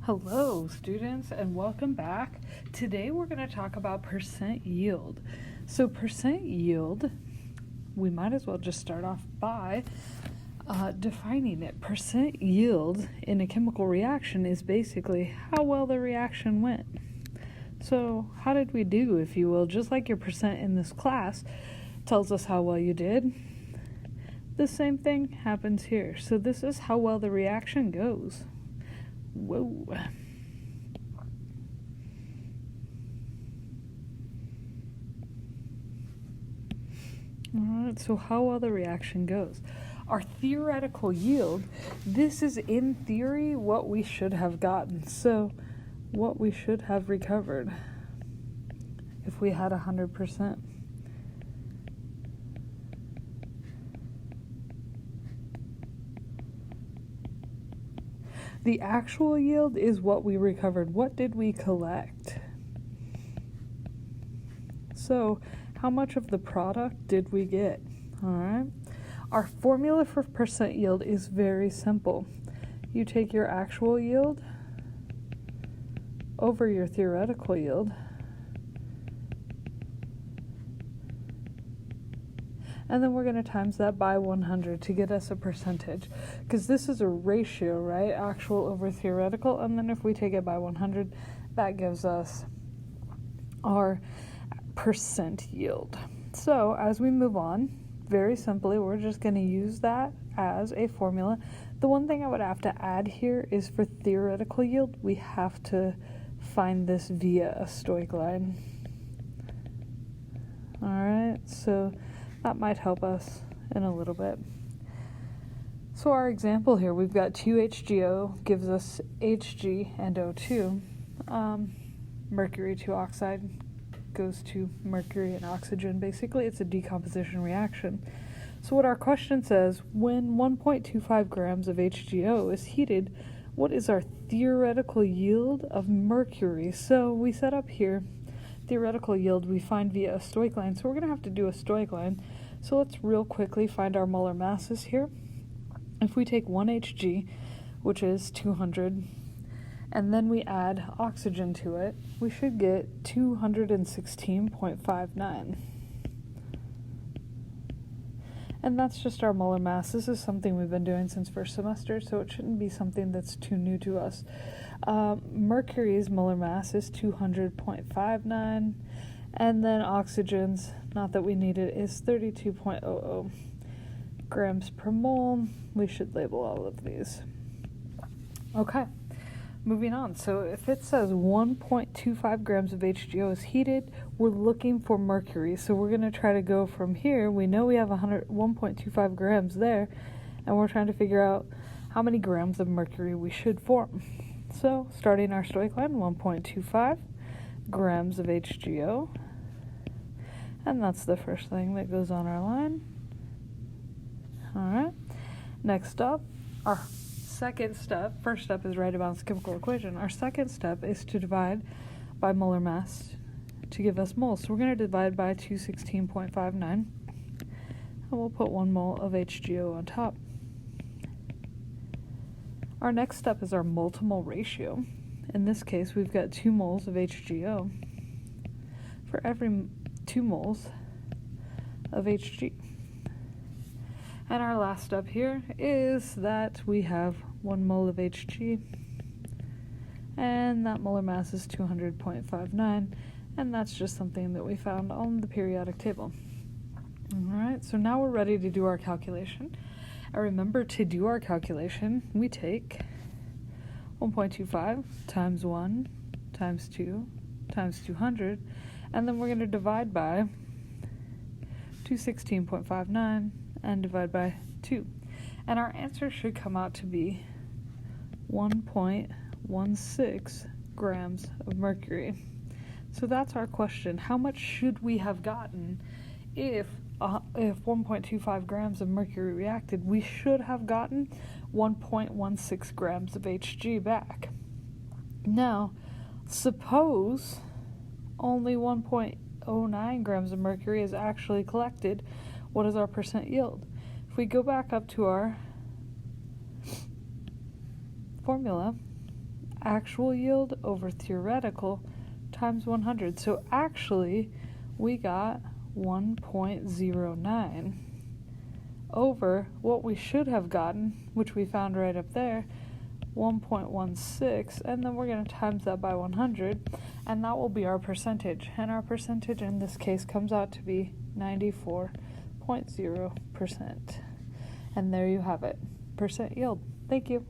Hello, students, and welcome back. Today we're going to talk about percent yield. So percent yield, we might as well just start off by defining it. Percent yield in a chemical reaction is basically how well the reaction went. So how did we do, if you will? Just like your percent in this class tells us how well you did, the same thing happens here. So this is how well the reaction goes. Whoa. Alright, so how well the reaction goes. Our theoretical yield, this is in theory what we should have gotten. So what we should have recovered if we had 100%. The actual yield is what we recovered. What did we collect? So, how much of the product did we get? All right. Our formula for percent yield is very simple. You take your actual yield over your theoretical yield, and then we're going to times that by 100 to get us a percentage, because this is a ratio, right? Actual over theoretical, and then if we take it by 100, that gives us our percent yield. So as we move on, very simply, we're just going to use that as a formula. The one thing I would have to add here is for theoretical yield, we have to find this via a stoic line. All right, so that might help us in a little bit. So our example here, we've got 2HGO gives us Hg and O2. Mercury 2 oxide goes to mercury and oxygen. Basically, it's a decomposition reaction. So what our question says, when 1.25 grams of HGO is heated, what is our theoretical yield of mercury? So we set up here theoretical yield we find via a stoic line. So we're going to have to do a stoic line. So let's real quickly find our molar masses here. If we take 1 Hg, which is 200, and then we add oxygen to it, we should get 216.59. And that's just our molar mass. This is something we've been doing since first semester, so it shouldn't be something that's too new to us. Mercury's molar mass is 200.59, and then oxygen's, not that we need it, is 32.00 grams per mole. We should label all of these. Okay, moving on. So if it says 1.25 grams of HGO is heated, we're looking for mercury. So we're going to try to go from here. We know we have 1.25 grams there, and we're trying to figure out how many grams of mercury we should form. So starting our stoic line, 1.25 grams of HGO, and that's the first thing that goes on our line. All right, next up, our second step, first step is write a balanced chemical equation. Our second step is to divide by molar mass to give us moles. So we're going to divide by 216.59, and we'll put 1 mole of HGO on top. Our next step is our mole to mole ratio. In this case, we've got 2 moles of HGO for every 2 moles of Hg. And our last step here is that we have 1 mole of Hg, and that molar mass is 200.59, and that's just something that we found on the periodic table. Alright, so now we're ready to do our calculation. And remember, to do our calculation, we take 1.25 times 1 times 2 times 200, and then we're going to divide by 216.59 and divide by 2. And our answer should come out to be 1.16 grams of mercury. So that's our question. How much should we have gotten if 1.25 grams of mercury reacted? We should have gotten 1.16 grams of Hg back. Now, suppose only 1.09 grams of mercury is actually collected. What is our percent yield? If we go back up to our formula, actual yield over theoretical times 100. So actually, we got 1.09 over what we should have gotten, which we found right up there, 1.16, and then we're going to times that by 100, and that will be our percentage. And our percentage in this case comes out to be 94.0%. And there you have it, percent yield. Thank you.